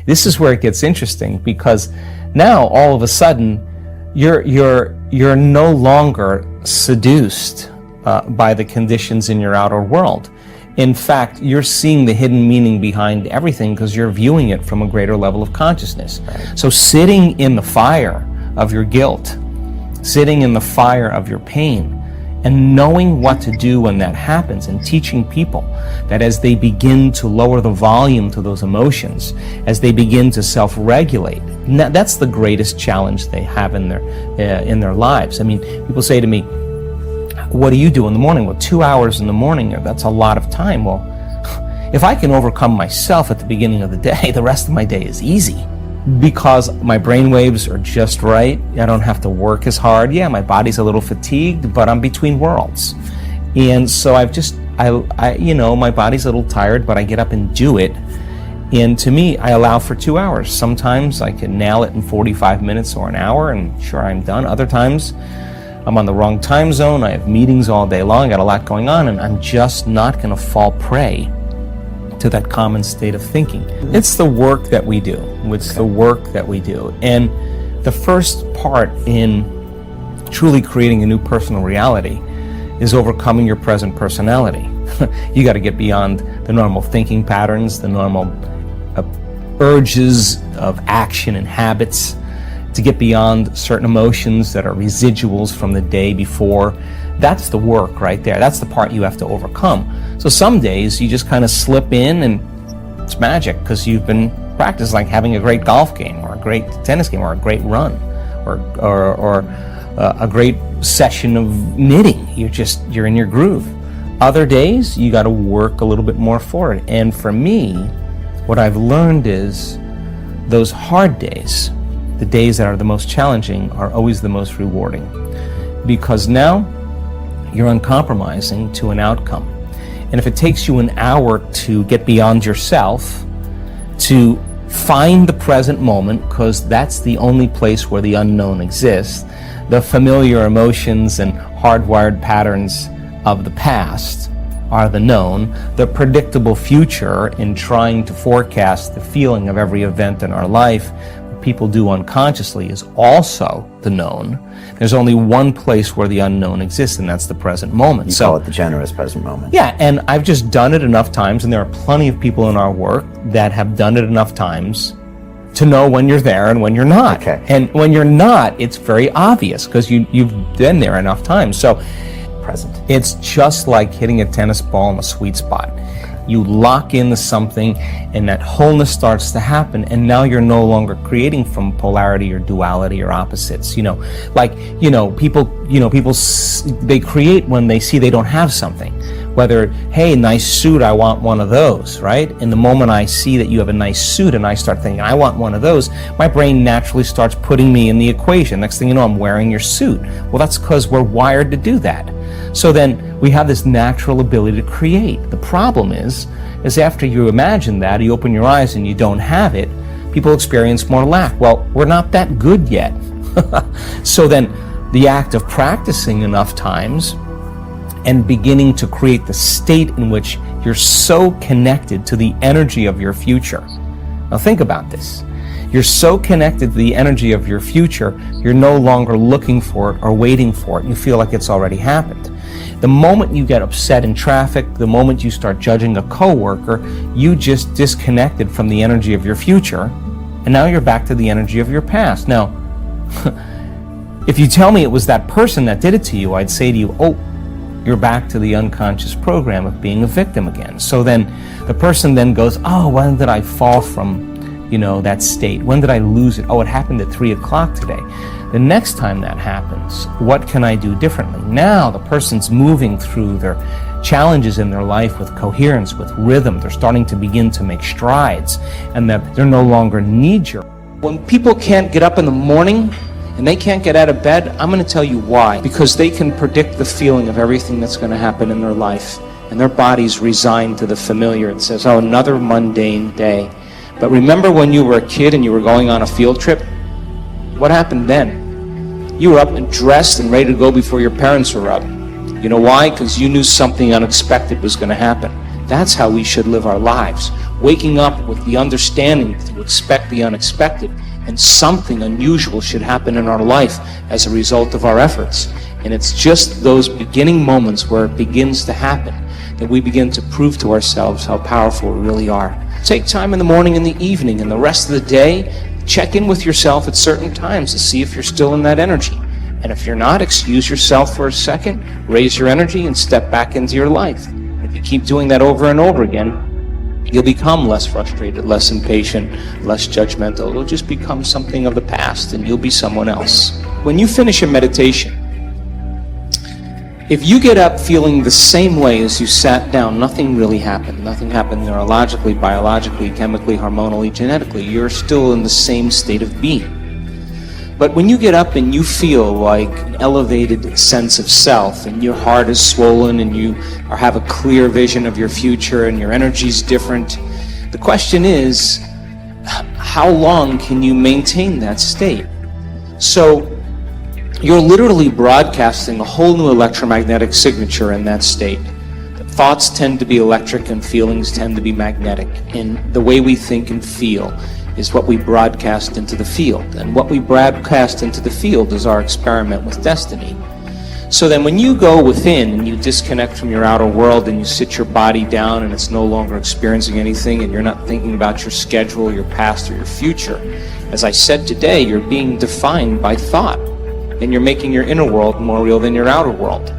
This is where it gets interesting, because now all of a sudden you're no longer seduced by the conditions in your outer world. In fact, you're seeing the hidden meaning behind everything because you're viewing it from a greater level of consciousness. Right. So sitting in the fire of your guilt, sitting in the fire of your pain, and knowing what to do when that happens, and teaching people that as they begin to lower the volume to those emotions, as they begin to self-regulate, that's the greatest challenge they have in their lives. I mean, people say to me, what do you do in the morning? Well, 2 hours in the morning, that's a lot of time. Well, if I can overcome myself at the beginning of the day, the rest of my day is easy. Because my brain waves are just right. I don't have to work as hard. Yeah, my body's a little fatigued, but I'm between worlds. And so my body's a little tired, but I get up and do it. And to me, I allow for 2 hours. Sometimes I can nail it in 45 minutes or an hour, and sure, I'm done. Other times, I'm on the wrong time zone. I have meetings all day long. I got a lot going on, and I'm just not going to fall prey to that common state of thinking. It's the work that we do. It's the work that we do. And the first part in truly creating a new personal reality is overcoming your present personality. You got to get beyond the normal thinking patterns, the normal urges of action and habits, to get beyond certain emotions that are residuals from the day before. That's the work right there. That's the part you have to overcome. So some days you just kind of slip in and it's magic because you've been practicing, like having a great golf game or a great tennis game or a great run or a great session of knitting. You're in your groove. Other days you got to work a little bit more for it. And for me, what I've learned is those hard days, the days that are the most challenging, are always the most rewarding, because now you're uncompromising to an outcome. And if it takes you an hour to get beyond yourself, to find the present moment, because that's the only place where the unknown exists, the familiar emotions and hardwired patterns of the past are the known, the predictable future in trying to forecast the feeling of every event in our life, people do unconsciously, is also the known. There's only one place where the unknown exists, and that's the present moment. You call it the generous present moment. Yeah, and I've just done it enough times, and there are plenty of people in our work that have done it enough times to know when you're there and when you're not. Okay. And when you're not, it's very obvious because you've been there enough times. So present. It's just like hitting a tennis ball in a sweet spot. You lock into something and that wholeness starts to happen, and now you're no longer creating from polarity or duality or opposites. People they create when they see they don't have something. Whether, hey, nice suit, I want one of those, right? And the moment I see that you have a nice suit and I start thinking, I want one of those, my brain naturally starts putting me in the equation. Next thing you know, I'm wearing your suit. Well, that's because we're wired to do that. So then we have this natural ability to create. The problem is after you imagine that, you open your eyes and you don't have it, people experience more lack. Well, we're not that good yet. So then the act of practicing enough times and beginning to create the state in which you're so connected to the energy of your future. Now think about this. You're so connected to the energy of your future, you're no longer looking for it or waiting for it. You feel like it's already happened. The moment you get upset in traffic, the moment you start judging a coworker, you just disconnected from the energy of your future, and now you're back to the energy of your past. Now, if you tell me it was that person that did it to you, I'd say to you, oh, you're back to the unconscious program of being a victim again. So then the person then goes, oh, when did I fall from, that state? When did I lose it? Oh, it happened at 3 o'clock today. The next time that happens, what can I do differently? Now the person's moving through their challenges in their life with coherence, with rhythm. They're starting to begin to make strides, and that they're no longer knee-jerk. When people can't get up in the morning and they can't get out of bed, I'm going to tell you why. Because they can predict the feeling of everything that's going to happen in their life, and their body's resigned to the familiar. It says, oh, another mundane day. But remember when you were a kid and you were going on a field trip? What happened then? You were up and dressed and ready to go before your parents were up. You know why? Because you knew something unexpected was going to happen. That's how we should live our lives. waking up with the understanding to expect the unexpected, and something unusual should happen in our life as a result of our efforts. And it's just those beginning moments where it begins to happen that we begin to prove to ourselves how powerful we really are. Take time in the morning and the evening and the rest of the day, check in with yourself at certain times to see if you're still in that energy. And if you're not, excuse yourself for a second, raise your energy, and step back into your life. If you keep doing that over and over again, you'll become less frustrated, less impatient, less judgmental. It'll just become something of the past, and you'll be someone else. When you finish a meditation, if you get up feeling the same way as you sat down, nothing really happened. Nothing happened neurologically, biologically, chemically, hormonally, genetically. You're still in the same state of being. But when you get up and you feel like an elevated sense of self, and your heart is swollen, and you have a clear vision of your future, and your energy's different, the question is, how long can you maintain that state? So you're literally broadcasting a whole new electromagnetic signature in that state. Thoughts tend to be electric and feelings tend to be magnetic. And the way we think and feel is what we broadcast into the field. And what we broadcast into the field is our experiment with destiny. So then when you go within and you disconnect from your outer world and you sit your body down and it's no longer experiencing anything and you're not thinking about your schedule, your past, or your future, as I said today, you're being defined by thought. And you're making your inner world more real than your outer world.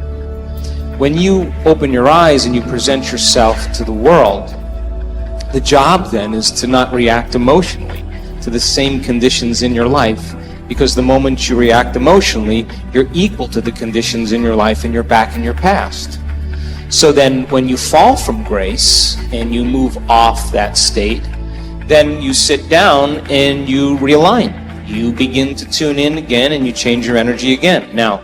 When you open your eyes and you present yourself to the world, the job then is to not react emotionally to the same conditions in your life, because the moment you react emotionally, you're equal to the conditions in your life and you're back in your past. So then when you fall from grace and you move off that state, then you sit down and you realign. You begin to tune in again and you change your energy again. Now,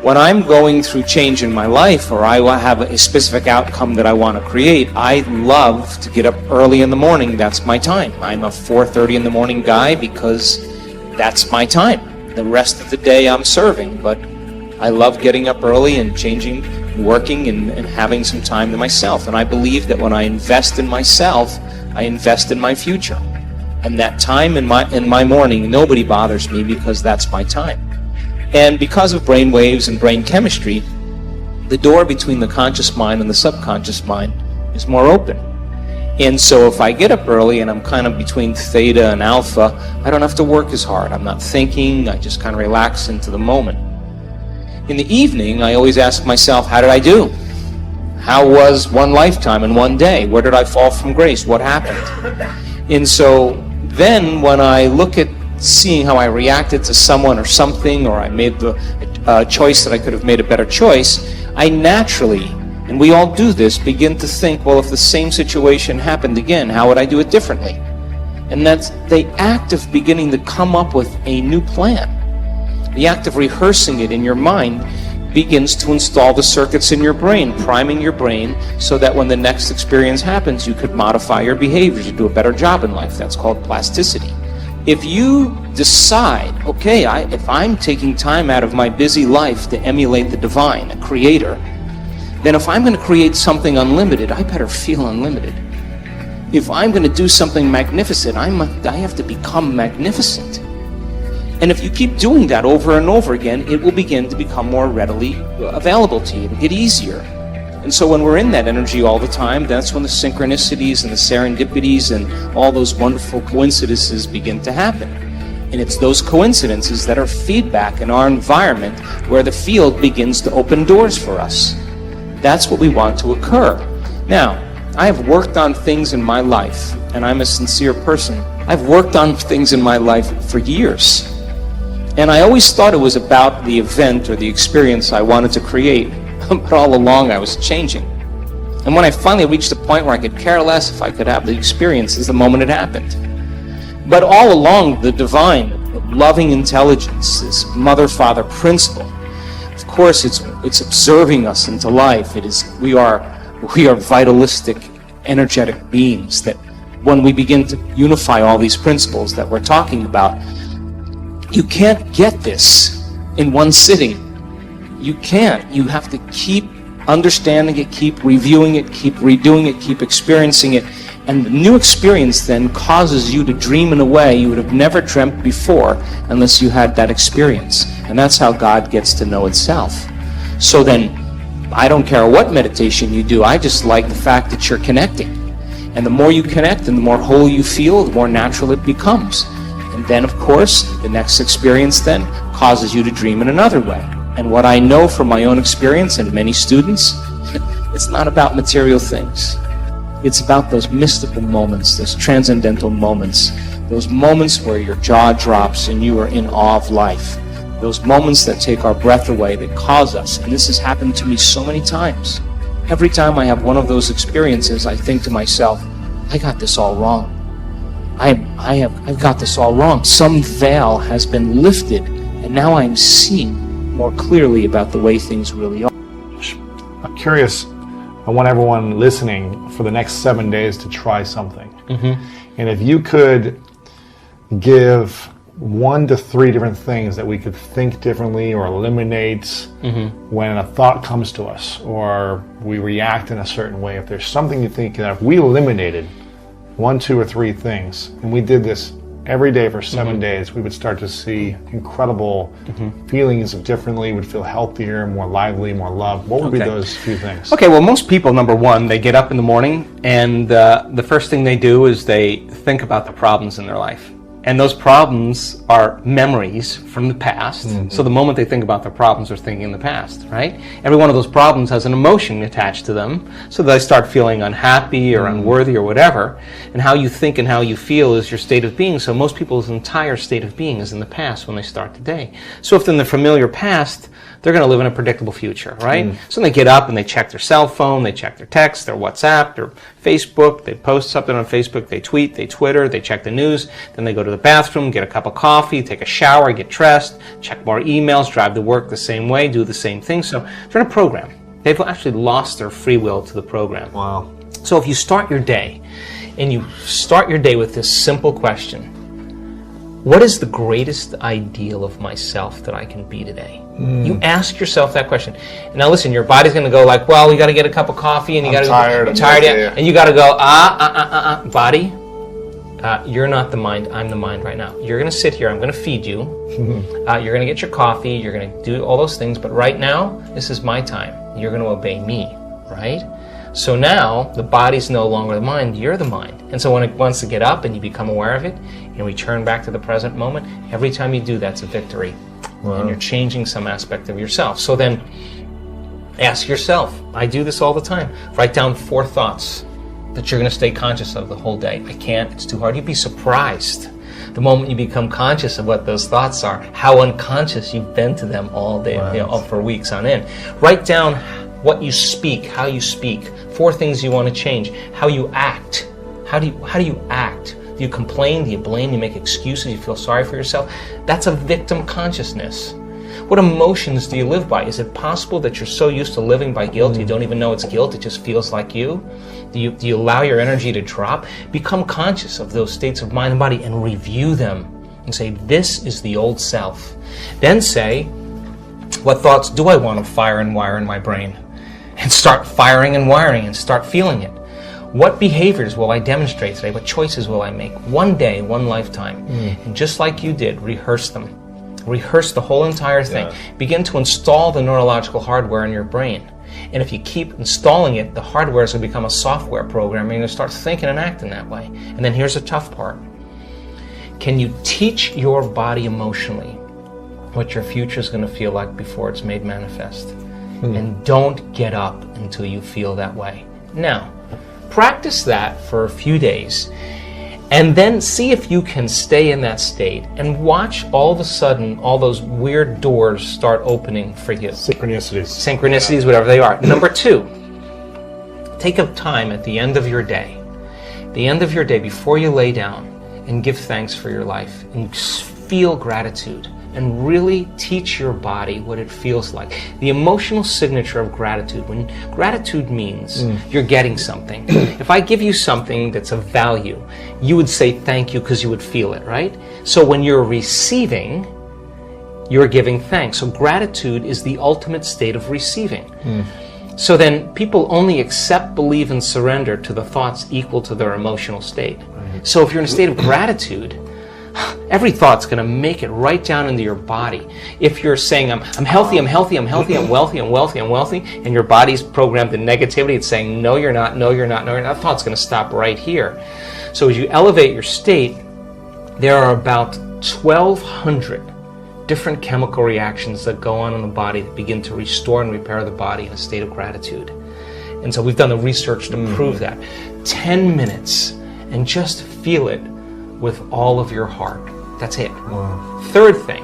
when I'm going through change in my life, or I have a specific outcome that I want to create, I love to get up early in the morning. That's my time. I'm a 4:30 in the morning guy because that's my time. The rest of the day I'm serving, but I love getting up early and changing, working, and having some time to myself. And I believe that when I invest in myself, I invest in my future. And that time in my morning, nobody bothers me because that's my time. And because of brain waves and brain chemistry, the door between the conscious mind and the subconscious mind is more open. And so if I get up early and I'm kind of between theta and alpha, I don't have to work as hard. I'm not thinking, I just kind of relax into the moment. In the evening, I always ask myself, how did I do? How was one lifetime in one day? Where did I fall from grace? What happened? And so then when I look at seeing how I reacted to someone or something, or I made the choice that I could have made a better choice, I naturally, and we all do this, begin to think, well, if the same situation happened again, how would I do it differently? And that's the act of beginning to come up with a new plan. The act of rehearsing it in your mind begins to install the circuits in your brain, priming your brain so that when the next experience happens, you could modify your behaviors to do a better job in life. That's called plasticity. If you decide, okay, if I'm taking time out of my busy life to emulate the divine, a creator, then if I'm going to create something unlimited, I better feel unlimited. If I'm going to do something magnificent, I have to become magnificent. And if you keep doing that over and over again, it will begin to become more readily available to you. It'll get easier. And so when we're in that energy all the time, that's when the synchronicities and the serendipities and all those wonderful coincidences begin to happen. And it's those coincidences that are feedback in our environment where the field begins to open doors for us. That's what we want to occur. Now, I have worked on things in my life, and I'm a sincere person. I've worked on things in my life for years. And I always thought it was about the event or the experience I wanted to create, but all along I was changing. And when I finally reached the point where I could care less if I could have the experience is the moment it happened. But all along, the divine, loving intelligence, this mother-father principle, of course it's observing us into life. We are vitalistic, energetic beings that when we begin to unify all these principles that we're talking about, you can't get this in one sitting. You can't. You have to keep understanding it, keep reviewing it, keep redoing it, keep experiencing it. And the new experience then causes you to dream in a way you would have never dreamt before unless you had that experience. And that's how God gets to know itself. So then, I don't care what meditation you do, I just like the fact that you're connecting. And the more you connect and the more whole you feel, the more natural it becomes. And then, of course, the next experience then causes you to dream in another way. And what I know from my own experience and many students, it's not about material things. It's about those mystical moments, those transcendental moments, those moments where your jaw drops and you are in awe of life. Those moments that take our breath away, that cause us. And this has happened to me so many times. Every time I have one of those experiences, I think to myself, I got this all wrong. I've got this all wrong. Some veil has been lifted, and now I'm seeing more clearly about the way things really are. I'm curious, I want everyone listening for the next 7 days to try something. And if you could give 1 to 3 different things that we could think differently or eliminate when a thought comes to us or we react in a certain way, if there's something you think that if we eliminated 1, 2, or 3 things, and we did this every day for 7 days, we would start to see incredible feelings of differently, would feel healthier, more lively, more loved. What would be those few things? Okay, well, most people, number one, they get up in the morning and the first thing they do is they think about the problems in their life. And those problems are memories from the past. So the moment they think about their problems, they're thinking in the past, right? Every one of those problems has an emotion attached to them. So they start feeling unhappy or unworthy or whatever. And how you think and how you feel is your state of being. So most people's entire state of being is in the past when they start the day. So if they're in the familiar past, they're going to live in a predictable future, right? So they get up and they check their cell phone, they check their text, their WhatsApp, their Facebook, they post something on Facebook, they tweet, they Twitter, they check the news, then they go to the bathroom, get a cup of coffee, take a shower, get dressed, check more emails, drive to work the same way, do the same thing. So they're in a program. They've actually lost their free will to the program. Wow. So if you start your day, and you start your day with this simple question, what is the greatest ideal of myself that I can be today? You ask yourself that question. And now listen, your body's going to go like, well, you got to get a cup of coffee and you got to tired. I'm tired. And you got to go, body, you're not the mind, I'm the mind right now. You're going to sit here, I'm going to feed you. You're going to get your coffee, you're going to do all those things, but right now, this is my time. You're going to obey me, right? So now, the body's no longer the mind, you're the mind. And so when it wants to get up and you become aware of it, and return back to the present moment, every time you do that's a victory. Wow. And you're changing some aspect of yourself. So then, ask yourself, I do this all the time, write down 4 thoughts that you're going to stay conscious of the whole day. I can't, it's too hard. You'd be surprised the moment you become conscious of what those thoughts are, how unconscious you've been to them all day, for weeks on end. Write down what you speak, how you speak, 4 things you want to change, how you act. How do you act? Do you complain? Do you blame? Do you make excuses? Do you feel sorry for yourself? That's a victim consciousness. What emotions do you live by? Is it possible that you're so used to living by guilt you don't even know it's guilt, it just feels like you? Do you allow your energy to drop? Become conscious of those states of mind and body and review them and say, this is the old self. Then say, what thoughts do I want to fire and wire in my brain? And start firing and wiring and start feeling it. What behaviors will I demonstrate today? What choices will I make? One day, one lifetime. And just like you did, rehearse them. Rehearse the whole entire thing. Begin to install the neurological hardware in your brain. And if you keep installing it, the hardware is going to become a software program and you're going to start thinking and acting that way. And then here's the tough part. Can you teach your body emotionally what your future is going to feel like before it's made manifest? And don't get up until you feel that way. Now, practice that for a few days and then see if you can stay in that state and watch all of a sudden all those weird doors start opening for you. Synchronicities, whatever they are. Number 2, take a time at the end of your day, before you lay down, and give thanks for your life and feel gratitude. And really teach your body what it feels like. The emotional signature of gratitude. When gratitude means you're getting something. If I give you something that's of value, you would say thank you because you would feel it, right? So when you're receiving, you're giving thanks. So gratitude is the ultimate state of receiving. So then people only accept, believe, and surrender to the thoughts equal to their emotional state. So if you're in a state of gratitude, every thought's going to make it right down into your body. If you're saying, I'm healthy, I'm healthy, I'm healthy, I'm wealthy, I'm wealthy, I'm wealthy, and your body's programmed in negativity, it's saying, no, you're not, no, you're not, no, you're not, that thought's going to stop right here. So as you elevate your state, there are about 1,200 different chemical reactions that go on in the body that begin to restore and repair the body in a state of gratitude. And so we've done the research to prove that. 10 minutes and just feel it with all of your heart. That's it. Wow. Third thing,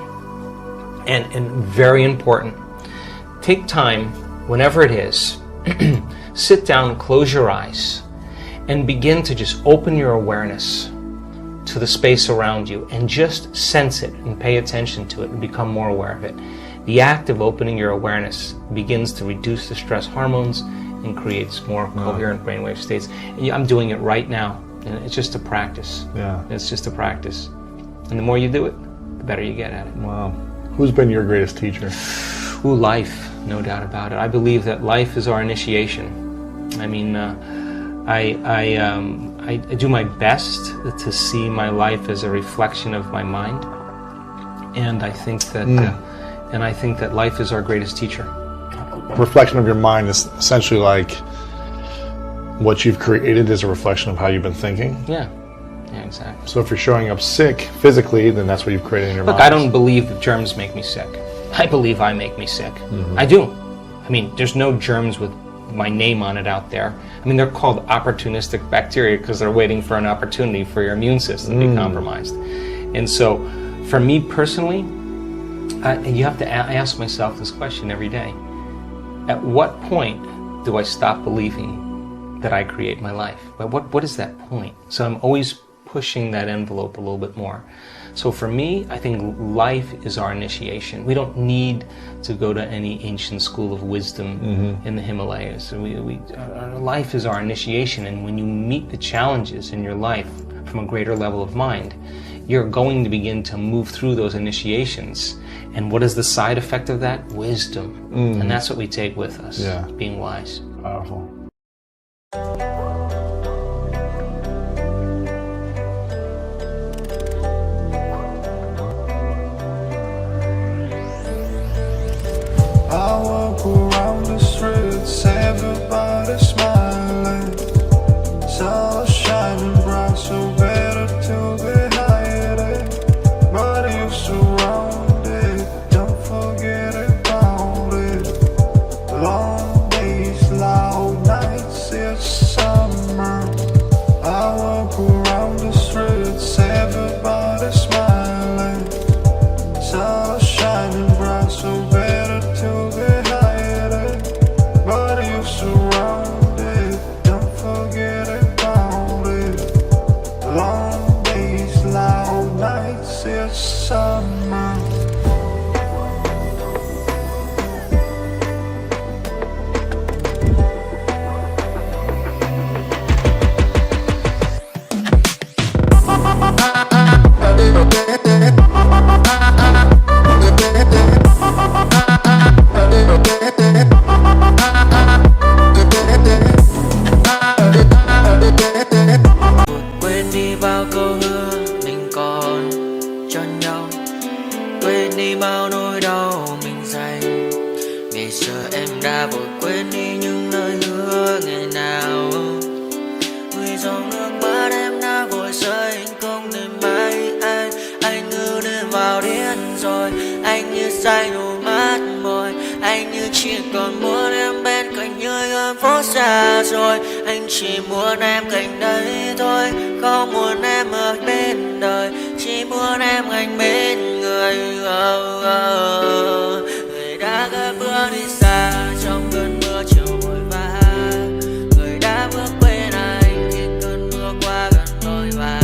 and very important, take time, whenever it is, sit down, close your eyes, and begin to just open your awareness to the space around you and just sense it and pay attention to it and become more aware of it. The act of opening your awareness begins to reduce the stress hormones and creates more coherent brainwave states. And I'm doing it right now. And it's just a practice. Yeah. It's just a practice. And the more you do it, the better you get at it. Wow. Who's been your greatest teacher? Ooh, life, no doubt about it. I believe that life is our initiation. I mean, I do my best to see my life as a reflection of my mind, and I think that life is our greatest teacher. Reflection of your mind is essentially like what you've created is a reflection of how you've been thinking. Yeah, exactly. So if you're showing up sick physically, then that's what you've created in your mind. Look, I don't believe that germs make me sick. I believe I make me sick. I do. I mean, there's no germs with my name on it out there. I mean, they're called opportunistic bacteria because they're waiting for an opportunity for your immune system to be compromised. And so, for me personally, you have to ask myself this question every day. At what point do I stop believing that I create my life? What is that point? So I'm always pushing that envelope a little bit more. So for me, I think life is our initiation. We don't need to go to any ancient school of wisdom in the Himalayas. Our life is our initiation, and when you meet the challenges in your life from a greater level of mind, you're going to begin to move through those initiations. And what is the side effect of that? Wisdom. And that's what we take with us, being wise. Powerful. I walk around the streets, everybody smiling. Sun shining bright, so better to be hiding. But you're surrounded, don't forget about it. Long days, loud nights, it's summer. I walk around the streets, everybody smiling. Sun shining bright, so better to be hiding. But you're surrounded, don't forget about it. Long days, loud nights, it's summer. Quên đi bao câu hứa mình còn cho nhau, quên đi bao nỗi đau mình dành. Ngày xưa em đã vội quên đi những lời hứa ngày nào, vì dòng nước mắt em đã vội rơi, anh không thể mãi anh như đêm vào điên rồi, anh như say đôi mắt môi, anh như chỉ còn muốn em bên cạnh như ở phố xa rồi, anh chỉ muốn em cạnh đấy thôi, không muốn em ở bên đời, chỉ muốn em anh bên người. Người đã gỡ bước đi xa trong cơn mưa chiều vội vã, người đã bước bên anh khi cơn mưa qua gần đôi và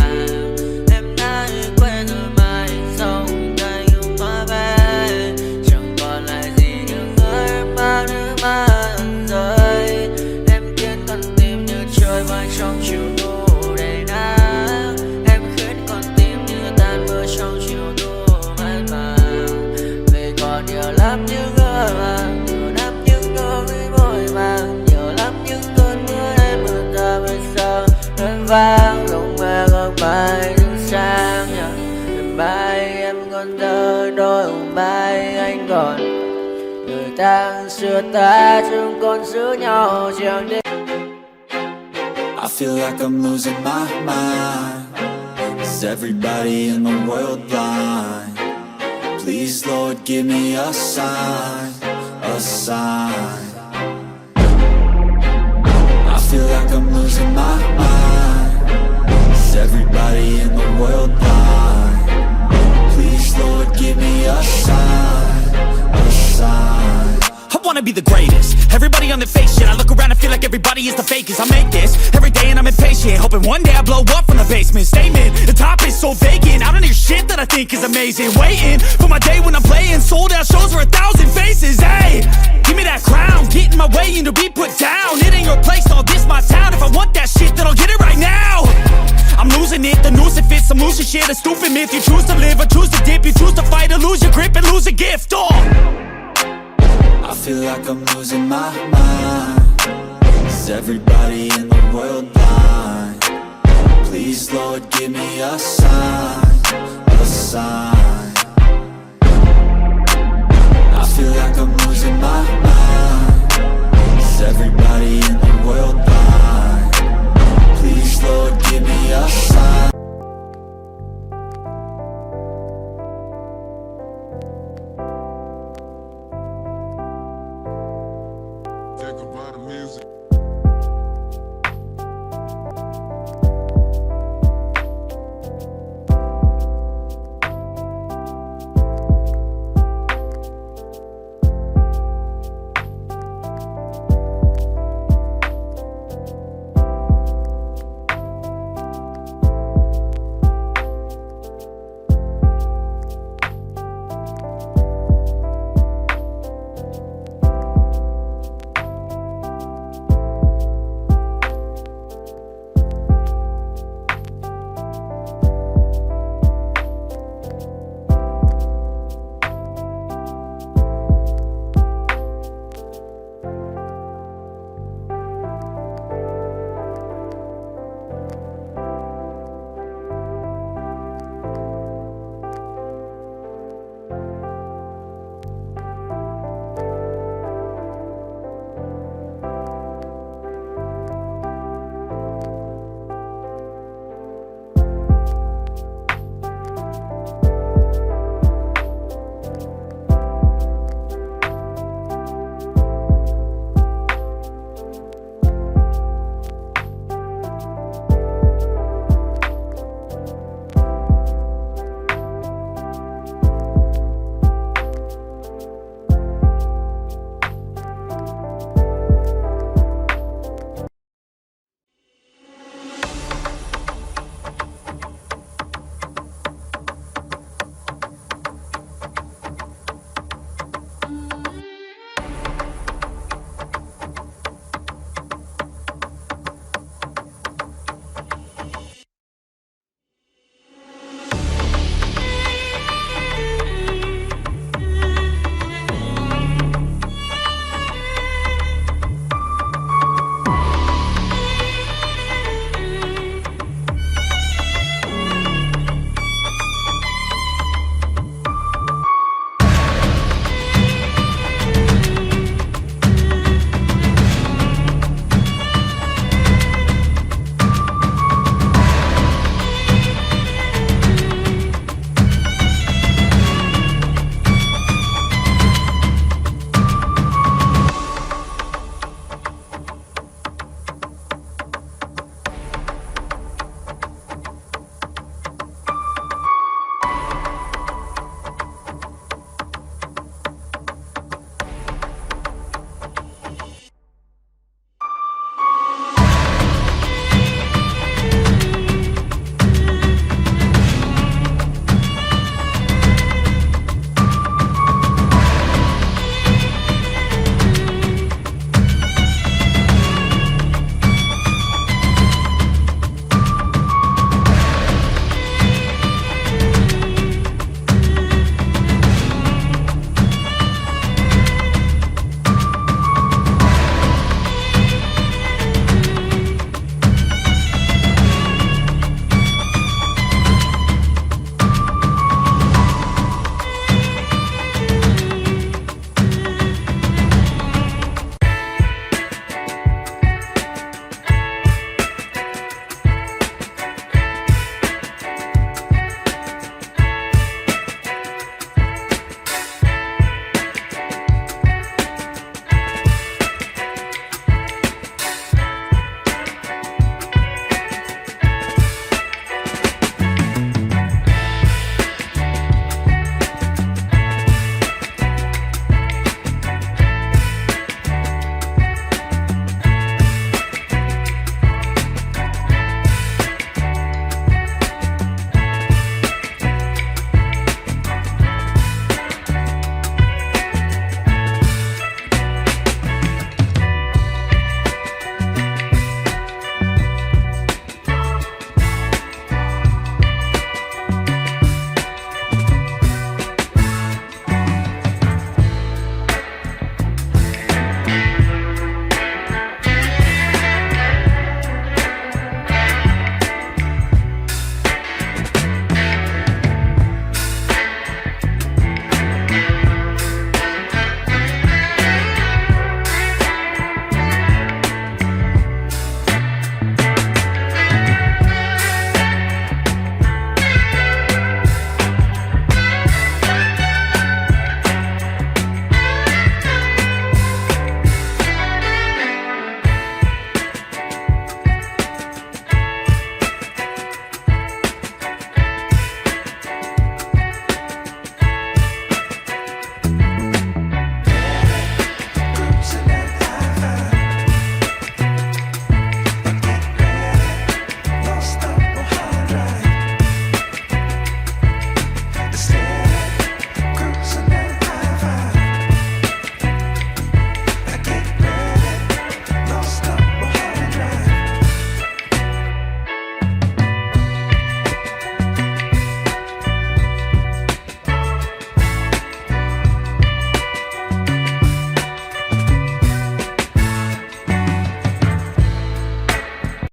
em đã quên rồi mai sau đây không nói về, chẳng còn lại gì những người em bao nước mắt rơi. Em khiến con tim như trôi bay trong chiều thu đầy nắng, em khiến con tim như tan mưa trong chiều thu còn giờ đôi mai anh còn người ta xưa ta chẳng còn giữ nhau chẳng để. I feel like I'm losing my mind. Is everybody in the world blind? Please, Lord, give me a sign, a sign. I feel like I'm losing my mind. Is everybody in the world blind? Please, Lord, give me a sign, a sign. I wanna be the greatest. Everybody on the fake shit. I look around and feel like everybody is the fakest. I make this every day and I'm impatient, hoping one day I blow up from the basement. Statement, the top is so vacant. I don't hear shit that I think is amazing. Waiting for my day when I'm playing sold out shows for 1,000 faces. Hey, give me that crown, get in my way and to be put down. It ain't your place, all this my town. If I want that shit, then I'll get it right now. I'm losing it, the noose it fits. I'm losing shit, a stupid myth. You choose to live or choose to dip. You choose to fight or lose your grip and lose a gift. I feel like I'm losing my mind. Is everybody in the world blind? Please, Lord, give me a sign, a sign. I feel like I'm losing my mind. Is everybody in the world blind? Please, Lord, give me a sign.